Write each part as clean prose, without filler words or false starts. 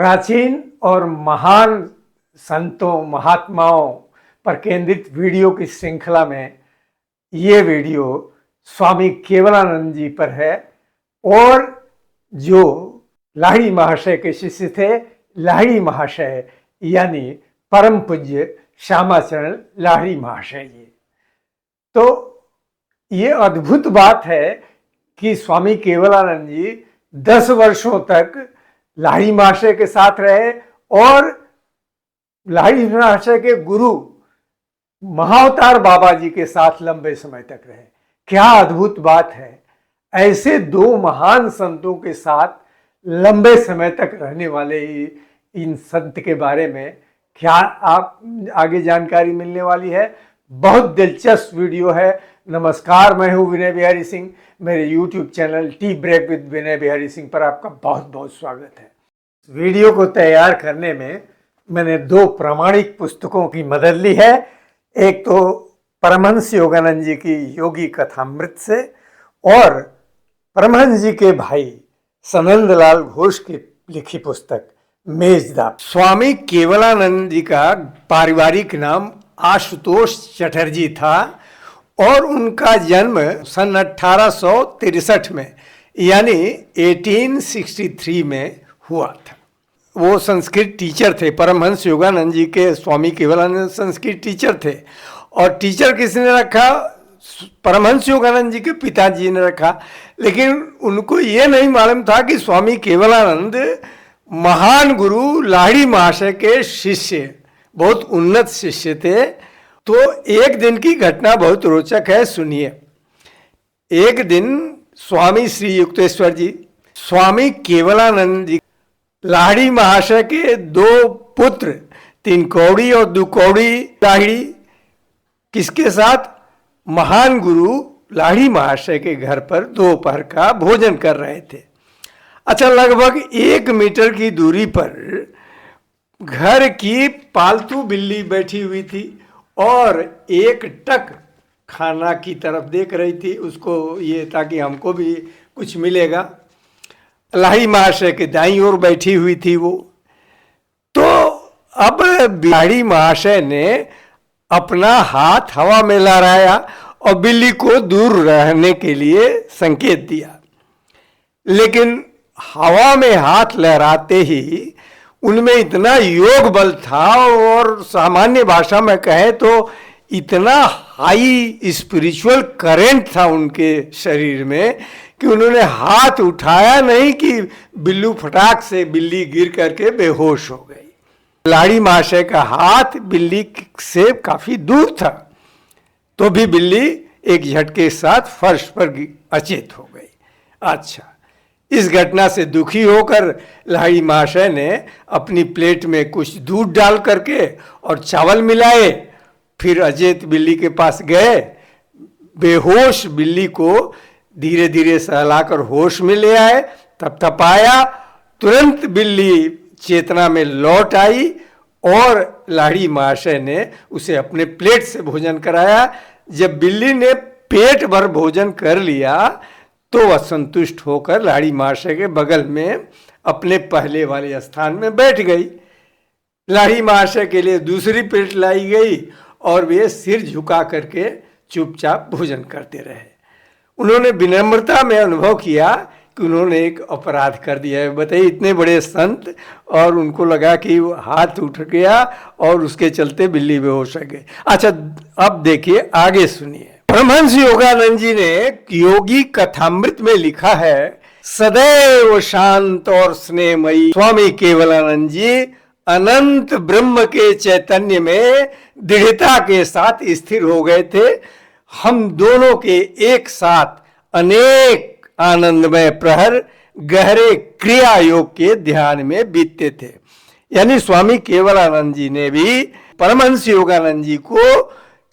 प्राचीन और महान संतों महात्माओं पर केंद्रित वीडियो की श्रृंखला में ये वीडियो स्वामी केवलानंद जी पर है और जो लाहिड़ी महाशय के शिष्य थे, लाहिड़ी महाशय यानी परम पूज्य श्यामाचरण लाहिड़ी महाशय जी। तो ये अद्भुत बात है कि स्वामी केवलानंद जी 10 वर्षों तक लाहिड़ी महाशय के साथ रहे और लाहिड़ी महाशय के गुरु महाअवतार बाबा जी के साथ लंबे समय तक रहे। क्या अद्भुत बात है, ऐसे दो महान संतों के साथ लंबे समय तक रहने वाले इन संत के बारे में क्या आप आगे जानकारी मिलने वाली है। बहुत दिलचस्प वीडियो है। नमस्कार, मैं हूं विनय बिहारी सिंह। मेरे YouTube channel tea break with Vinay Bihari Singh पर आपका बहुत बहुत स्वागत है। वीडियो को तैयार करने में मैंने 2 प्रामाणिक पुस्तकों की मदद ली है। एक तो परमहंस योगानंद जी की योगी कथामृत से और परमहंस जी के भाई सनंद लाल घोष की लिखी पुस्तक मेजदाप। स्वामी केवलानंद जी का पारिवारिक नाम आशुतोष चटर्जी था और उनका जन्म सन 1863 में यानी 1863 में हुआ था। वो संस्कृत टीचर थे। परमहंस योगानंद जी के स्वामी केवलानंद संस्कृत टीचर थे और टीचर किसने रखा? परमहंस योगानंद जी के पिताजी ने रखा। लेकिन उनको ये नहीं मालूम था कि स्वामी केवलानंद महान गुरु लाहिड़ी महाशय के शिष्य, बहुत उन्नत शिष्य थे। तो एक दिन की घटना बहुत रोचक है, सुनिए। एक दिन स्वामी श्री युक्तेश्वर जी, स्वामी केवलानंद जी, लाहिड़ी महाशय के 2 पुत्र, 3 कौड़ी और 2 कौड़ी लाहिड़ी, किसके साथ? महान गुरु लाहिड़ी महाशय के घर पर दोपहर का भोजन कर रहे थे। अच्छा, लगभग 1 मीटर की दूरी पर घर की पालतू बिल्ली बैठी हुई थी और एक टक खाना की तरफ देख रही थी। उसको ये ताकि हमको भी कुछ मिलेगा। लाहिड़ी महाशय के दाईं ओर बैठी हुई थी वो। तो अब लाहिड़ी महाशय ने अपना हाथ हवा में लहराया और बिल्ली को दूर रहने के लिए संकेत दिया। लेकिन हवा में हाथ लहराते ही उनमें इतना योग बल था और सामान्य भाषा में कहें तो इतना हाई स्पिरिचुअल करंट था उनके शरीर में कि उन्होंने हाथ उठाया नहीं कि बिल्ली फटाक से बिल्ली गिर करके बेहोश हो गई। लाहिड़ी महाशय का हाथ बिल्ली से काफी दूर था तो भी बिल्ली एक झटके के साथ फर्श पर अचेत हो गई। अच्छा, इस घटना से दुखी होकर लाहिड़ी महाशय ने अपनी प्लेट में कुछ दूध डाल करके और चावल मिलाए, फिर अचेत बिल्ली के पास गए। बेहोश बिल्ली को धीरे धीरे सहलाकर होश में ले आए, थपथपाया। तुरंत बिल्ली चेतना में लौट आई और लाहिड़ी महाशय ने उसे अपने प्लेट से भोजन कराया। जब बिल्ली ने पेट भर भोजन कर लिया तो वह संतुष्ट होकर लाहिड़ी महाशय के बगल में अपने पहले वाले स्थान में बैठ गई। लाहिड़ी महाशय के लिए दूसरी प्लेट लाई गई और वे सिर झुका करके चुपचाप भोजन करते रहे। उन्होंने विनम्रता में अनुभव किया कि उन्होंने एक अपराध कर दिया है। बताइए, इतने बड़े संत और उनको लगा कि हाथ उठ गया और उसके चलते बिल्ली बेहोश हो गई। अच्छा, अब देखिए, आगे सुनिए। परमहंस योगानंद जी ने योगी कथामृत में लिखा है, सदैव शांत और स्नेहमयी स्वामी केवलानंद जी अनंत ब्रह्म के चैतन्य में दृढ़ता के साथ स्थिर हो गए थे। हम दोनों के एक साथ अनेक आनंदमय प्रहर गहरे क्रिया योग के ध्यान में बीतते थे। यानी स्वामी केवलानंद जी ने भी परमहंस योगानंद जी को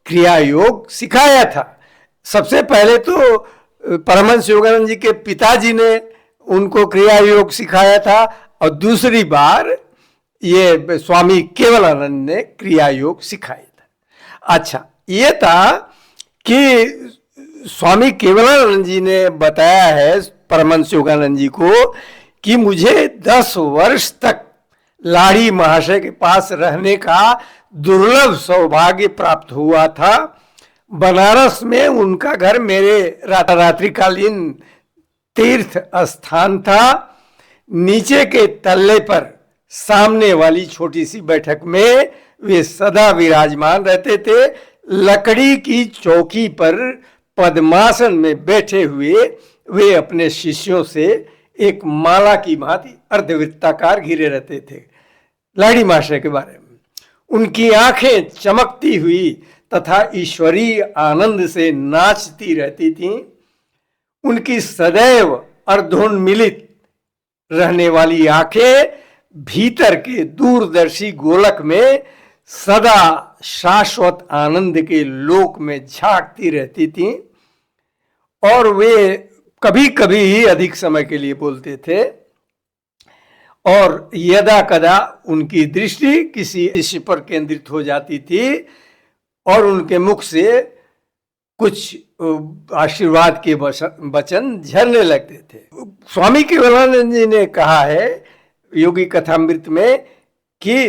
क्रिया योग सिखाया था। सबसे पहले तो परमहंस योगानंद जी के पिताजी ने उनको क्रिया योग सिखाया था और दूसरी बार ये स्वामी केवलानंद ने क्रिया योग सिखाया था। अच्छा, ये था कि स्वामी केवलानंद जी ने बताया है परमहंस योगानंद जी को कि मुझे 10 वर्ष तक लाड़ी महाशय के पास रहने का दुर्लभ सौभाग्य प्राप्त हुआ था। बनारस में उनका घर मेरे रात्रिकालीन तीर्थ स्थान था। नीचे के तल्ले पर सामने वाली छोटी सी बैठक में वे सदा विराजमान रहते थे। लकड़ी की चौकी पर पद्मासन में बैठे हुए वे अपने शिष्यों से एक माला की भांति अर्धवृत्ताकार घिरे रहते थे। लाड़ी महाशय के बारे में, उनकी आंखें चमकती हुई तथा ईश्वरीय आनंद से नाचती रहती थीं। उनकी सदैव अर्धोन्मिलित रहने वाली आंखें भीतर के दूरदर्शी गोलक में सदा शाश्वत आनंद के लोक में झांकती रहती थीं। और वे कभी कभी ही अधिक समय के लिए बोलते थे और यदा कदा उनकी दृष्टि किसी शिष्य पर केंद्रित हो जाती थी और उनके मुख से कुछ आशीर्वाद के वचन झरने लगते थे। स्वामी केवलानंद जी ने कहा है योगी कथामृत में कि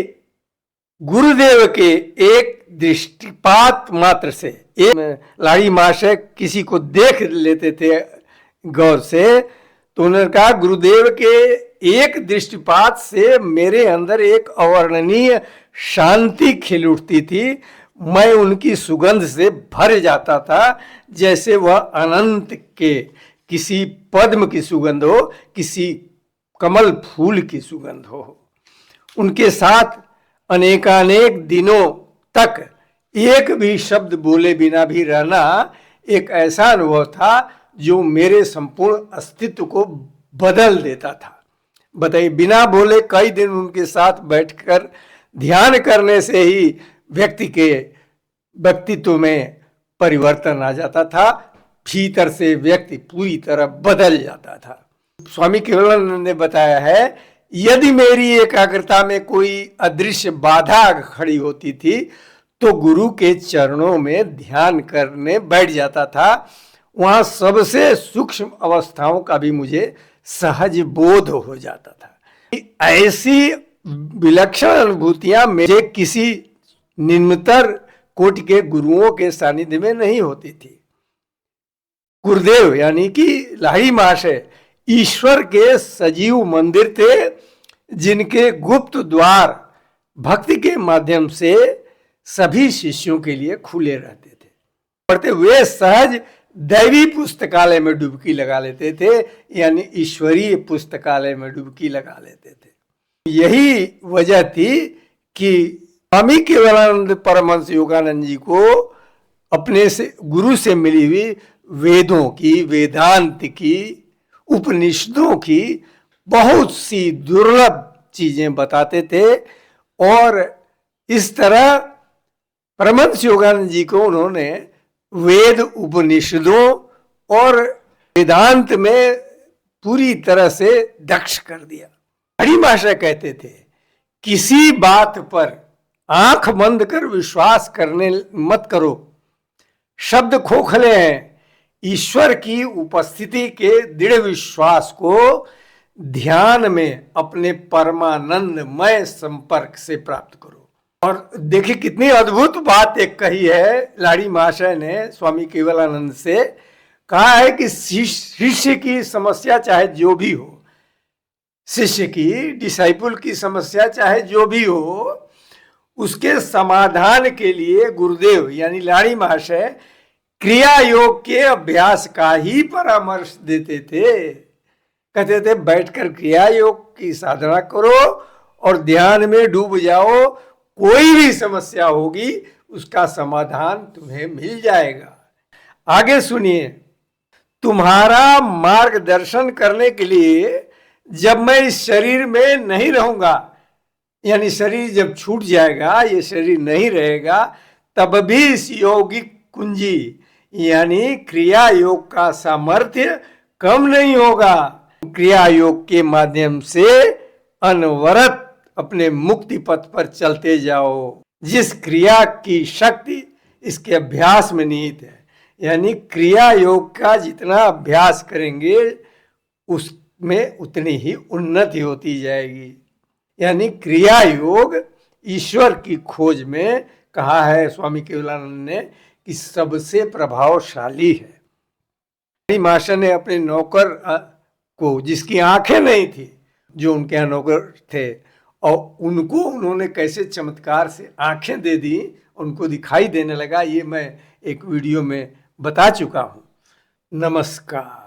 गुरुदेव के एक दृष्टिपात मात्र से, एक लाड़ी महाशय किसी को देख लेते थे गौर से, तो उन्होंने कहा गुरुदेव के एक दृष्टिपात से मेरे अंदर एक अवर्णनीय शांति खिल उठती थी। मैं उनकी सुगंध से भर जाता था, जैसे वह अनंत के किसी पद्म की सुगंध हो, किसी कमल फूल की सुगंध हो। उनके साथ अनेकानेक दिनों तक एक भी शब्द बोले बिना भी रहना एक ऐसा अनुभव था जो मेरे संपूर्ण अस्तित्व को बदल देता था। बताइए, बिना बोले कई दिन उनके साथ बैठकर ध्यान करने से ही व्यक्ति के व्यक्तित्व में परिवर्तन आ जाता था, भीतर से व्यक्ति पूरी तरह बदल जाता था। स्वामी केवलानंद ने बताया है, यदि मेरी एकाग्रता में कोई अदृश्य बाधा खड़ी होती थी तो गुरु के चरणों में ध्यान करने बैठ जाता था। वहां सबसे सूक्ष्म अवस्थाओं का भी मुझे सहज बोध हो जाता था। ऐसी विलक्षण अनुभूतियां मुझे किसी निम्नतर कोटि के गुरुओं के सानिध्य में नहीं होती थी। गुरुदेव यानी कि लाड़ी महाशय ईश्वर के सजीव मंदिर थे, जिनके गुप्त द्वार भक्ति के माध्यम से सभी शिष्यों के लिए खुले रहते थे। पढ़ते हुए सहज दैवी पुस्तकालय में डुबकी लगा लेते थे, यानी ईश्वरीय पुस्तकालय में डुबकी लगा लेते थे। यही वजह थी कि स्वामी केवलानंद परमहंस योगानंद जी को अपने से गुरु से मिली हुई वेदों की, वेदांत की, उपनिषदों की बहुत सी दुर्लभ चीजें बताते थे। और इस तरह परमहंस योगानंद जी को उन्होंने वेद, उपनिषदों और वेदांत में पूरी तरह से दक्ष कर दिया। लाड़ी महाशय कहते थे, किसी बात पर आंख बंद कर विश्वास करने मत करो, शब्द खोखले हैं। ईश्वर की उपस्थिति के दृढ़ विश्वास को ध्यान में अपने परमानंदमय संपर्क से प्राप्त करो। और देखिए कितनी अद्भुत बात एक कही है लाड़ी महाशय ने स्वामी केवलानंद से। कहा है कि शिष्य की समस्या चाहे जो भी हो, शिष्य की, डिसाइपल की समस्या चाहे जो भी हो, उसके समाधान के लिए गुरुदेव यानी लाड़ी महाशय क्रिया योग के अभ्यास का ही परामर्श देते थे। कहते थे बैठकर क्रिया योग की साधना करो और ध्यान में डूब जाओ, कोई भी समस्या होगी उसका समाधान तुम्हें मिल जाएगा। आगे सुनिए, तुम्हारा मार्गदर्शन करने के लिए जब मैं इस शरीर में नहीं रहूंगा, यानी शरीर जब छूट जाएगा, ये शरीर नहीं रहेगा, तब भी इस यौगिक कुंजी यानी क्रिया योग का सामर्थ्य कम नहीं होगा। क्रिया योग के माध्यम से अनवरत अपने मुक्ति पथ पर चलते जाओ। जिस क्रिया की शक्ति इसके अभ्यास में निहित है, यानी क्रिया योग का जितना अभ्यास करेंगे उसमें उतनी ही उन्नति होती जाएगी। यानी क्रिया योग ईश्वर की खोज में कहा है स्वामी केवलानंद ने कि सबसे प्रभावशाली है। मास्टर ने अपने नौकर को, जिसकी आंखें नहीं थी, जो उनके यहाँ नौकर थे, और उनको उन्होंने कैसे चमत्कार से आंखें दे दी, उनको दिखाई देने लगा, ये मैं एक वीडियो में बता चुका हूँ। नमस्कार।